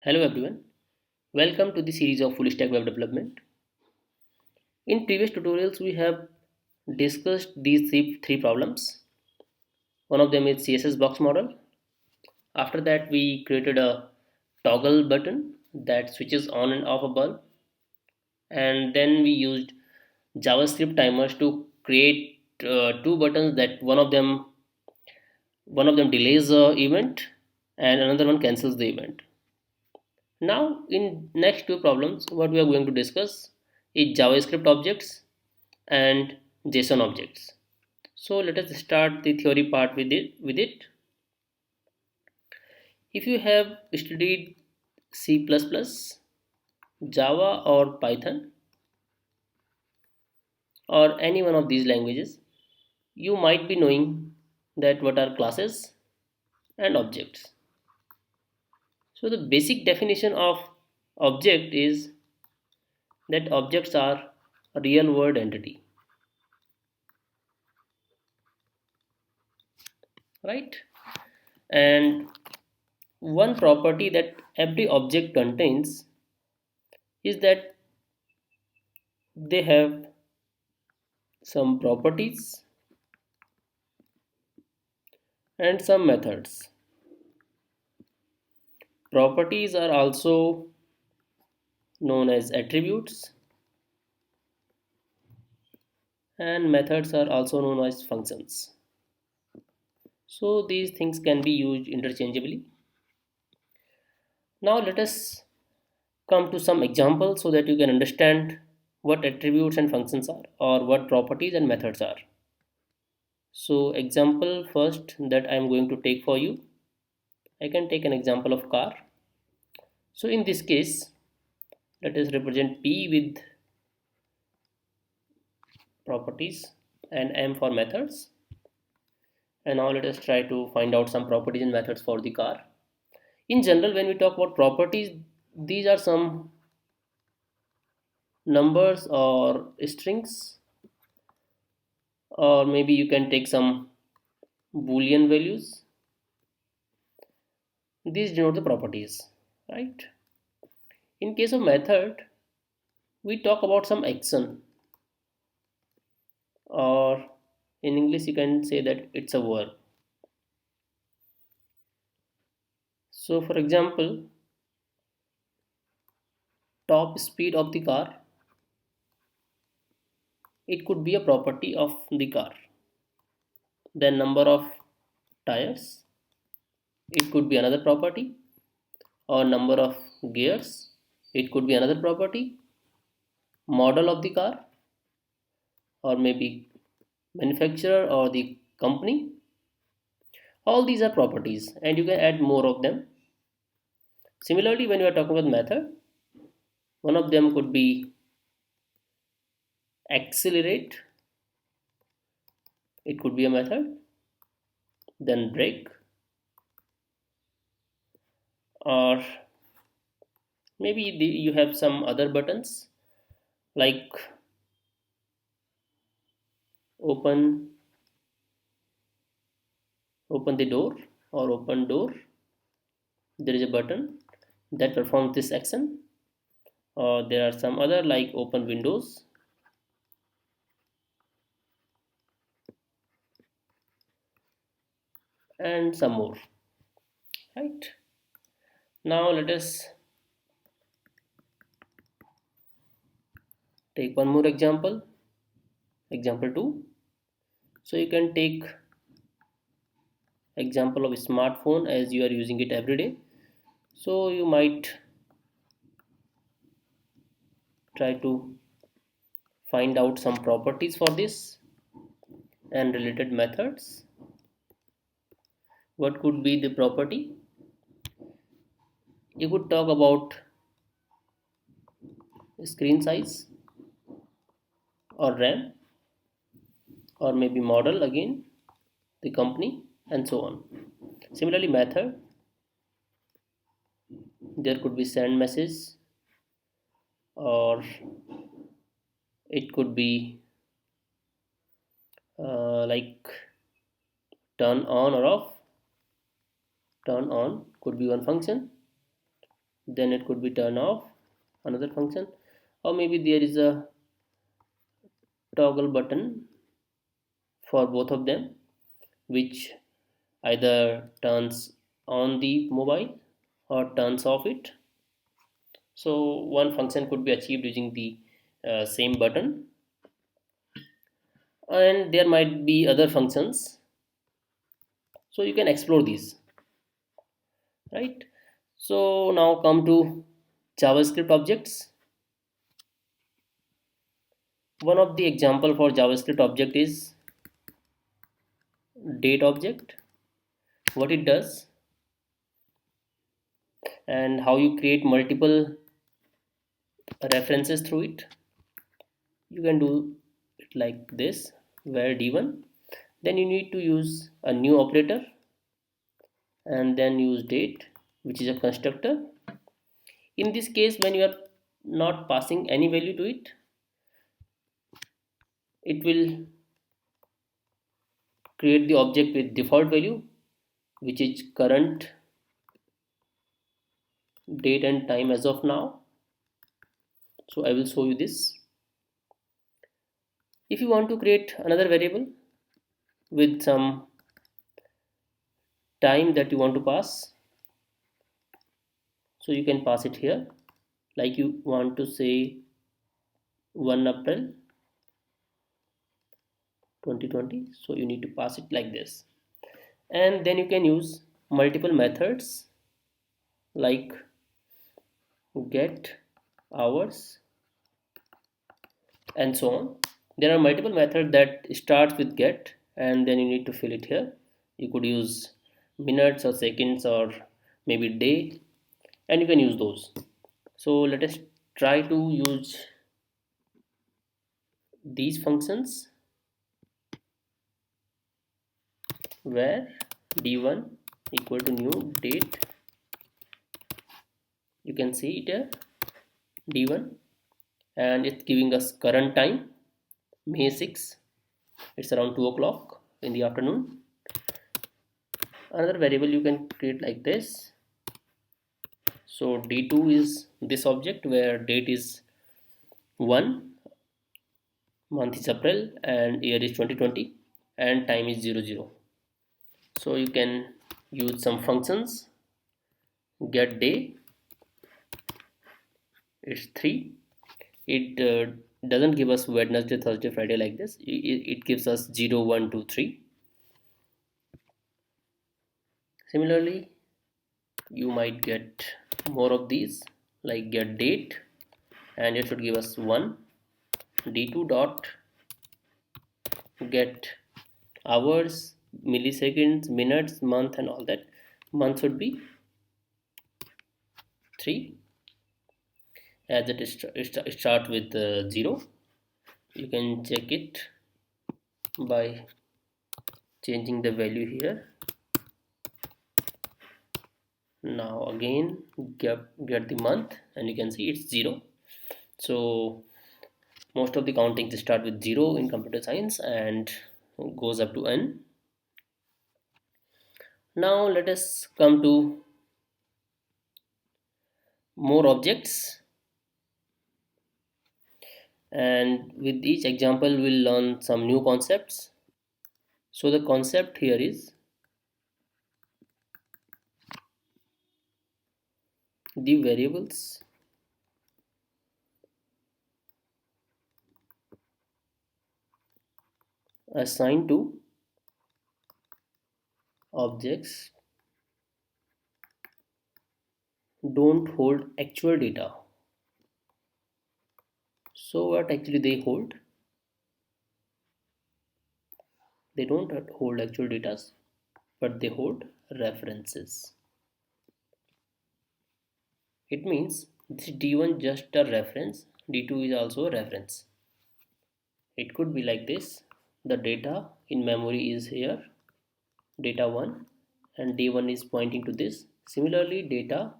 Hello everyone, welcome to the series of full stack web development. In previous tutorials, we have discussed these three problems. One of them is CSS box model. After that, we created a toggle button that switches on and off a bulb, and then we used JavaScript timers to create two buttons that one of them delays the event and another one cancels the event. Now, in next two problems, what we are going to discuss is JavaScript objects and JSON objects. So let us start the theory part with it. If you have studied C++, Java or Python or any one of these languages, you might be knowing that what are classes and objects. So the basic definition of object is that objects are a real world entity, right? And one property that every object contains is that they have some properties and some methods. Properties are also known as attributes, and methods are also known as functions. So these things can be used interchangeably. Now let us come to some examples so that you can understand what attributes and functions are, or what properties and methods are. So example first that I am going to take for you, I can take an example of car. So in this case, let us represent P with properties and M for methods. And now let us try to find out some properties and methods for the car. In general, when we talk about properties, these are some numbers or strings, or maybe you can take some boolean values. These denote the properties, right? In case of method, we talk about some action, or in English you can say that it's a verb. So for example, top speed of the car, it could be a property of the car. Then number of tires, it could be another property, or number of gears, it could be another property. Model of the car, or maybe manufacturer or the company, all these are properties and you can add more of them. Similarly, when you are talking about method, one of them could be accelerate, it could be a method. Then brake, or maybe you have some other buttons like open open the door or open door. There is a button that performs this action, or there are some other like open windows, and some more, right? Now let us take one more example, example 2. So you can take example of a smartphone as you are using it every day. So you might try to find out some properties for this and related methods. What could be the property? You could talk about screen size or RAM, or maybe model again, the company, and so on. Similarly, method, there could be send message, or it could be like turn on or off. Turn on could be one function, then it could be turn off, another function, or maybe there is a toggle button for both of them, which either turns on the mobile or turns off it. So one function could be achieved using the same button, and there might be other functions, so you can explore these, right? So now come to JavaScript objects. One of the example for JavaScript object is date object. What it does and how you create multiple references through it. You can do it like this, where d1, then you need to use a new operator and then use date, which is a constructor. In this case, when you are not passing any value to it, it will create the object with default value, which is current date and time as of now. So I will show you this. If you want to create another variable with some time that you want to pass, so you can pass it here, like you want to say 1 April 2020, so you need to pass it like this. And then you can use multiple methods like get, hours, and so on. There are multiple methods that starts with get, and then you need to fill it here. You could use minutes or seconds or maybe day, and you can use those. So let us try to use these functions, where d1 equal to new date. You can see it here, d1, and it's giving us current time, May 6. It's around 2 o'clock in the afternoon. Another variable you can create like this. So d2 is this object where date is 1, month is April, and year is 2020, and time is 00. So you can use some functions. Get day, it's 3. It doesn't give us Wednesday, Thursday, Friday like this. It gives us 0, 1, 2, 3. Similarly, you might get more of these, like get date, and it should give us 1. d2 dot get hours, milliseconds, minutes, month, and all that. Month should be 3, as it start with 0. You can check it by changing the value here. Now again get the month, and you can see it's 0. So most of the countings start with 0 in computer science and goes up to n. Now let us come to more objects, and with each example we'll learn some new concepts. So the concept here is the variables assigned to objects don't hold actual data. So what actually they hold? They don't hold actual data, but they hold references. It means this d1 just a reference, d2 is also a reference. It could be like this. The data in memory is here, data 1, and d1 is pointing to this. Similarly, data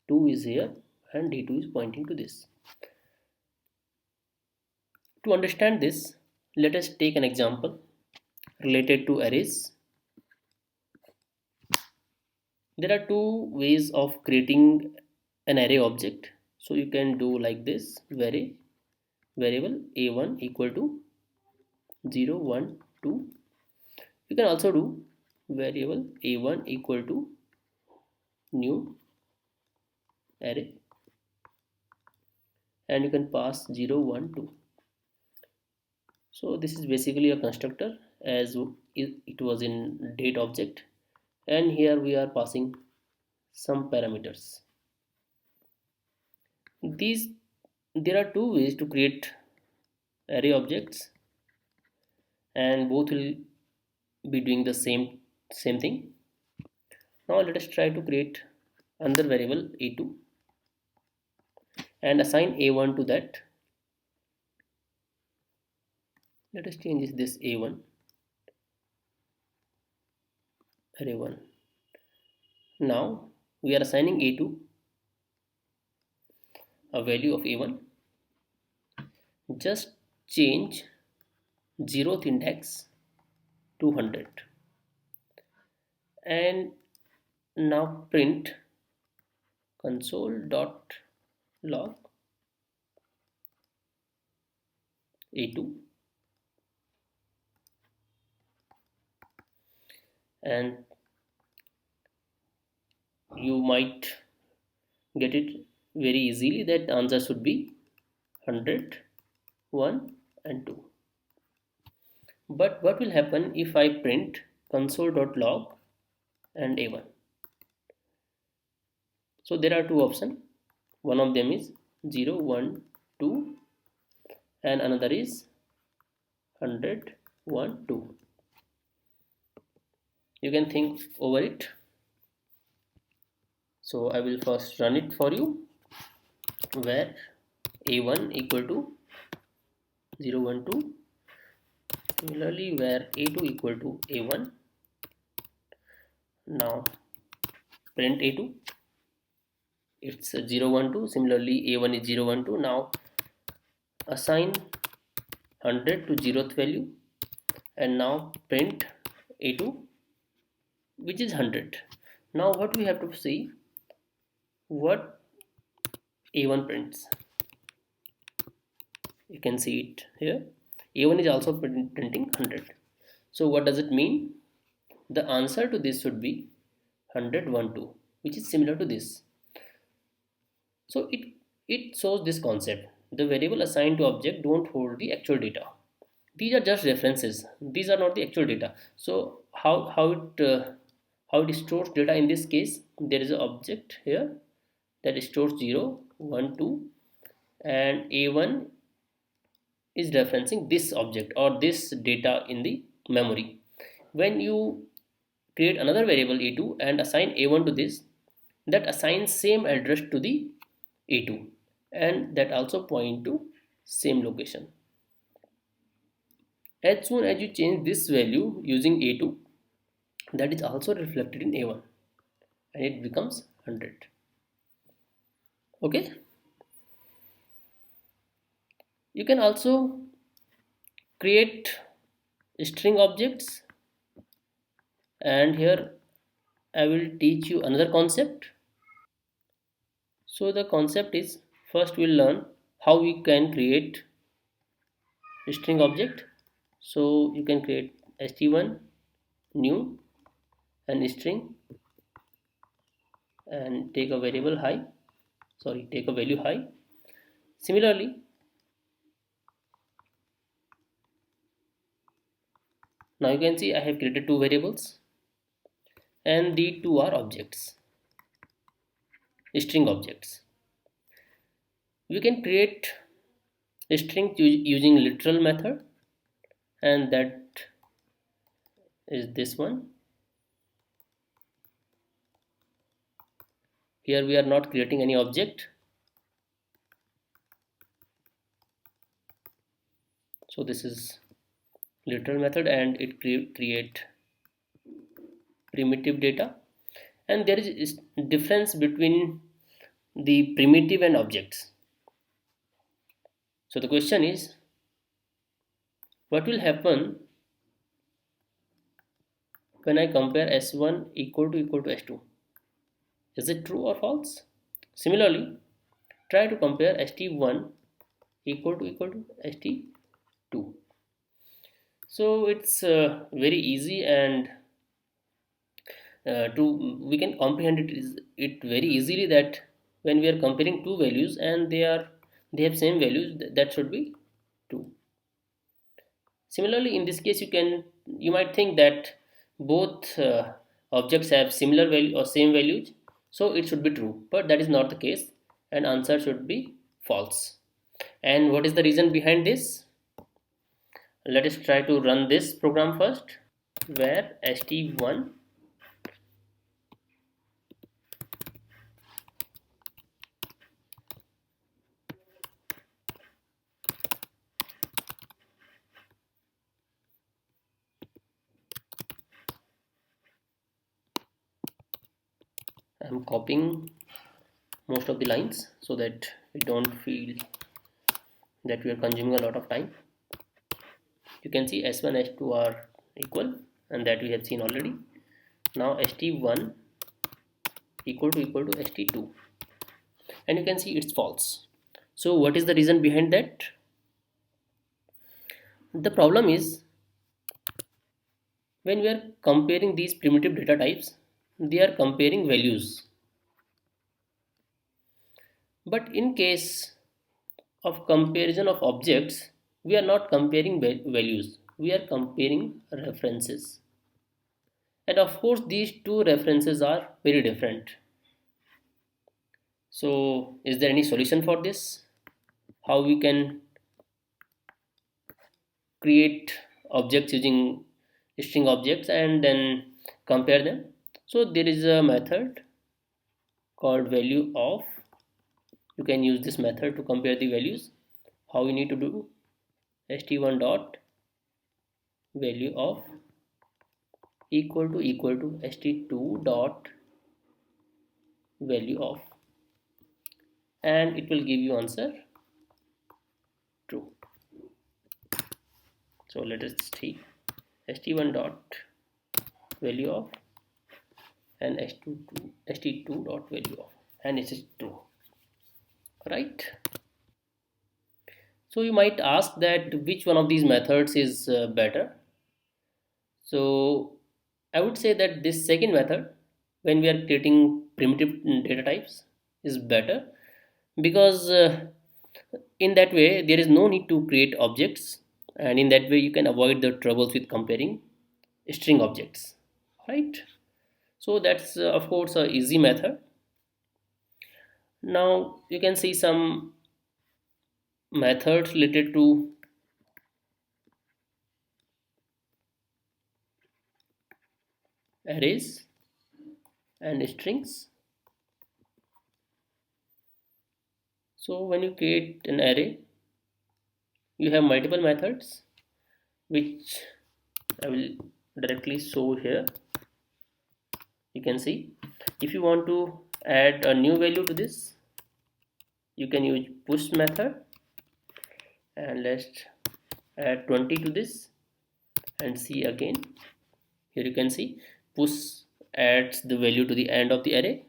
2 is here and d2 is pointing to this. To understand this, let us take an example related to arrays. There are two ways of creating an array object. So you can do like this: variable a1 equal to 0 1 2. You can also do variable a1 equal to new array, and you can pass 0 1 2. So this is basically a constructor, as it was in date object, and here we are passing some parameters. These There are two ways to create array objects, and both will be doing the same thing. Now let us try to create another variable a2 and assign a1 to that. Let us change this a1 array 1. Now we are assigning a2 a value of a1. Just change 0th index to 100, and now print console.log a2, and you might get it very easily that the answer should be 100 1 and 2. But what will happen if I print console.log and a1? So there are two options. One of them is 0 1 2, and another is 100 1 2. You can think over it. So I will first run it for you, where a1 equal to 0 1 2. Similarly, where a2 equal to a1. Now print a2. It's 0 1 2. Similarly, a1 is 0 1 2. Now assign 100 to 0th value, and now print a2, which is 100. Now what we have to see, what a1 prints. You can see it here. a1 is also printing 100. So what does it mean? The answer to this should be 100 1 2, which is similar to this. So it shows this concept: the variable assigned to object don't hold the actual data. These are just references, these are not the actual data. So how it stores data? In this case, there is an object here that stores 0 1 2, and a1 is referencing this object or this data in the memory. When you create another variable a2 and assign a1 to this, that assigns same address to the a2, and that also point to same location. As soon as you change this value using a2, that is also reflected in a1, and it becomes 100. Okay, you can also create string objects, and here I will teach you another concept. So the concept is, first we'll learn how we can create a string object. So you can create st1 new and string, and take a variable high, take a value high. Similarly, now you can see I have created two variables, and the two are objects, string objects. We can create a string using literal method, and that is this one. Here we are not creating any object, so this is literal method, and it create primitive data. And there is difference between the primitive and objects. So the question is, what will happen when I compare s1 equal to s2? Is it true or false? Similarly, try to compare st1 equal to st2. So it's very easy, and to we can comprehend it very easily that when we are comparing two values and they have same values, that should be true. Similarly, in this case, you might think that both objects have similar value or same values, so it should be true. But that is not the case, and answer should be false. And what is the reason behind this? Let us try to run this program first, where st1 I am copying most of the lines so that we don't feel that we are consuming a lot of time. You can see s1 s2 are equal, and that we have seen already. Now st1 equal to st2, and you can see it's false. So what is the reason behind that? The problem is, when we are comparing these primitive data types, they are comparing values, but in case of comparison of objects, we are not comparing values, we are comparing references. And of course, these two references are very different. So is there any solution for this? How we can create objects using string objects and then compare them? So there is a method called value of. You can use this method to compare the values. How we need to do? st1 dot value of equal to st2 dot value of, and it will give you answer true. So let us see st1 dot value of and st2 dot value of, and it is true, right? So you might ask that which one of these methods is better. So I would say that this second method, when we are creating primitive data types, is better, because in that way there is no need to create objects, and in that way you can avoid the troubles with comparing string objects, right? So that's of course a easy method. Now you can see some methods related to arrays and strings. So when you create an array, you have multiple methods, which I will directly show here. You can see, if you want to add a new value to this, you can use push method, and let's add 20 to this and see again. Here you can see push adds the value to the end of the array.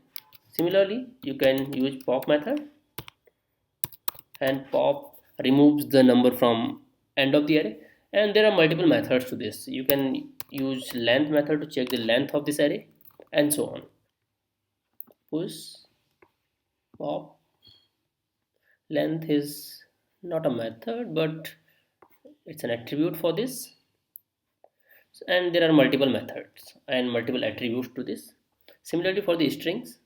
Similarly, you can use pop method, and pop removes the number from end of the array. And there are multiple methods to this. You can use length method to check the length of this array, and so on. Push, pop. Length is not a method, but it's an attribute for this. And there are multiple methods and multiple attributes to this. Similarly, for the strings,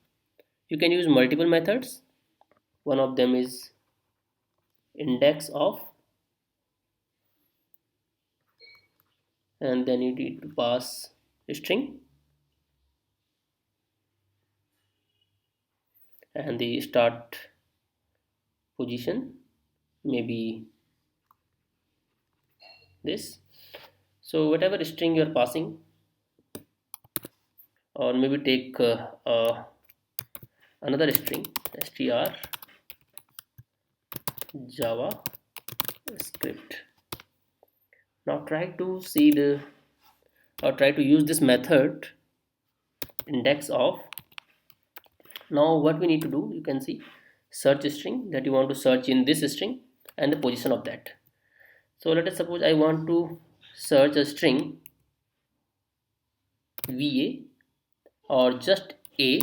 you can use multiple methods. One of them is index of, and then you need to pass a string, and the start position maybe this. So whatever string you are passing, or maybe take another string str javascript. Now try to see the, or try to use this method index of, Now what we need to do, you can see search string, that you want to search in this string and the position of that. So let us suppose I want to search a string va or just a.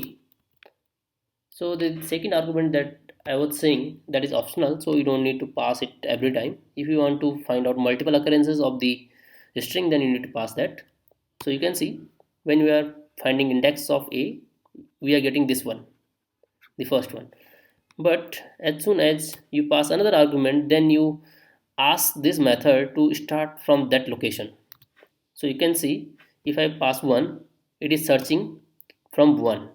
So the second argument that I was saying, that is optional, so you don't need to pass it every time. If you want to find out multiple occurrences of the string, then you need to pass that. So you can see when we are finding index of a, we are getting this one, the first one. But as soon as you pass another argument, then you ask this method to start from that location. So you can see if I pass 1, it is searching from 1.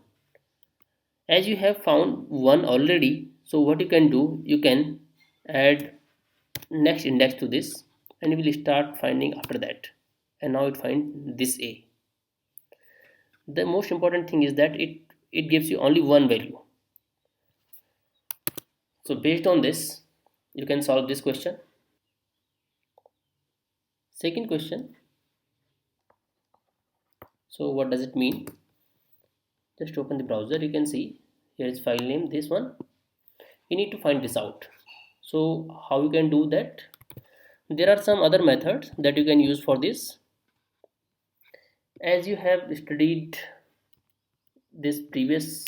As you have found 1 already, so what you can do, you can add next index to this and you will start finding after that. And now it find this a. The most important thing is that it gives you only one value. So based on this, you can solve this question. Second question. So what does it mean? Just open the browser. You can see here is file name, this one. You need to find this out. So how you can do that? There are some other methods that you can use for this. As you have studied this previous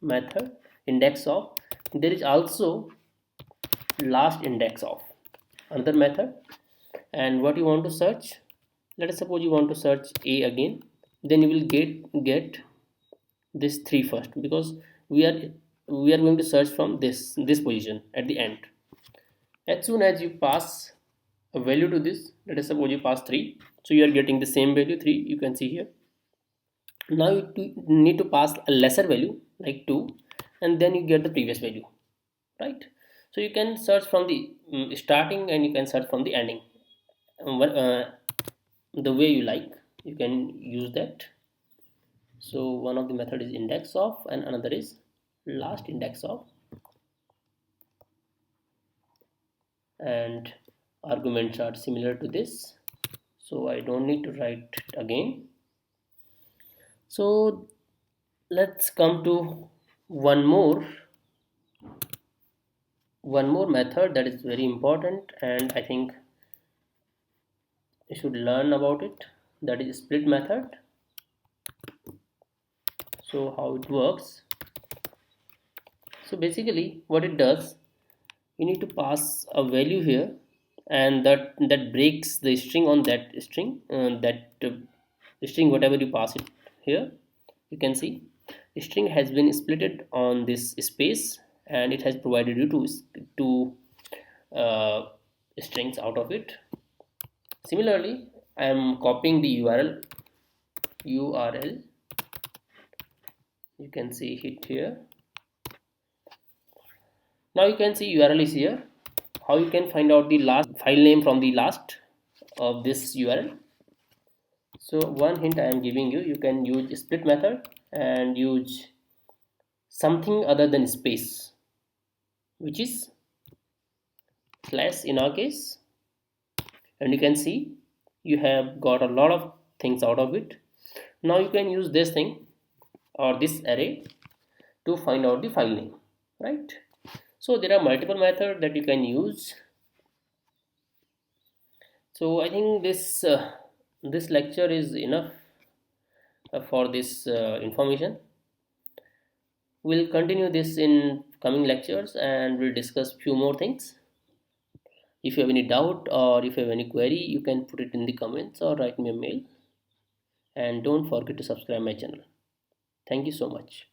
method, index of, there is also last index of, another method. And what you want to search, let us suppose you want to search a again, then you will get this 3 first, because we are going to search from this position at the end. As soon as you pass a value to this, let us suppose you pass 3, so you are getting the same value 3, you can see here. Now you need to pass a lesser value like 2, and then you get the previous value, right? So you can search from the starting and you can search from the ending. The way you like, you can use that. So one of the method is index of and another is last index of, and arguments are similar to this, so I don't need to write it again. So let's come to one more method that is very important, and I think you should learn about it, that is split method. So how it works, so basically what it does, you need to pass a value here, and that breaks the string on that string, string whatever you pass it here. You can see string has been splitted on this space, and it has provided you two strings out of it. Similarly, I am copying the URL. You can see it here. Now you can see URL is here. How you can find out the last file name from the last of this URL? So one hint I am giving you, you can use split method and use something other than space, which is slash in our case, and you can see you have got a lot of things out of it. Now you can use this thing or this array to find out the file name, right? So there are multiple methods that you can use. So I think this lecture is enough for this information. We'll continue this in coming lectures and we'll discuss few more things. If you have any doubt or if you have any query, you can put it in the comments or write me a mail. And don't forget to subscribe my channel. Thank you so much.